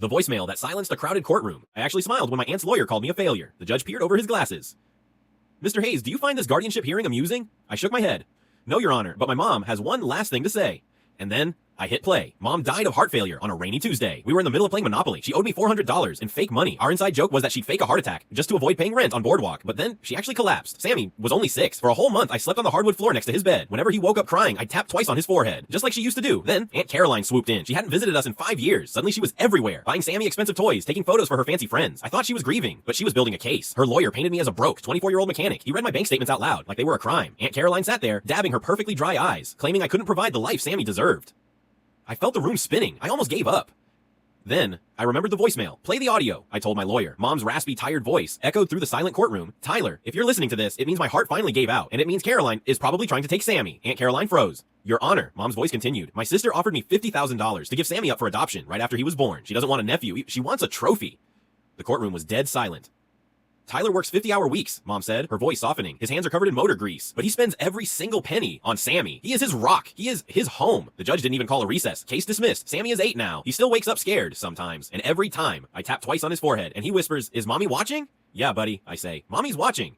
The voicemail that silenced a crowded courtroom. I actually smiled when my aunt's lawyer called me a failure. The judge peered over his glasses. Mr. Hayes, do you find this guardianship hearing amusing? I shook my head. No, Your Honor, but my mom has one last thing to say. And then I hit play. Mom died of heart failure on a rainy Tuesday. We were in the middle of playing Monopoly. She owed me $400 in fake money. Our inside joke was that she'd fake a heart attack just to avoid paying rent on Boardwalk. But then she actually collapsed. Sammy was only 6. For a whole month, I slept on the hardwood floor next to his bed. Whenever he woke up crying, I tapped twice on his forehead, just like she used to do. Then Aunt Caroline swooped in. She hadn't visited us in 5 years. Suddenly she was everywhere, buying Sammy expensive toys, taking photos for her fancy friends. I thought she was grieving, but she was building a case. Her lawyer painted me as a broke 24-year-old mechanic. He read my bank statements out loud, like they were a crime. Aunt Caroline sat there, dabbing her perfectly dry eyes, claiming I couldn't provide the life Sammy deserved. I felt the room spinning. I almost gave up. Then, I remembered the voicemail. Play the audio, I told my lawyer. Mom's raspy, tired voice echoed through the silent courtroom. Tyler, if you're listening to this, it means my heart finally gave out, and it means Caroline is probably trying to take Sammy. Aunt Caroline froze. Your Honor, Mom's voice continued. My sister offered me $50,000 to give Sammy up for adoption right after he was born. She doesn't want a nephew. She wants a trophy. The courtroom was dead silent. Tyler works 50-hour weeks, Mom said, her voice softening. His hands are covered in motor grease, but he spends every single penny on Sammy. He is his rock. He is his home. The judge didn't even call a recess. Case dismissed. Sammy is 8 now. He still wakes up scared sometimes, and every time I tap twice on his forehead, and he whispers, "Is Mommy watching?" "Yeah, buddy," I say. "Mommy's watching."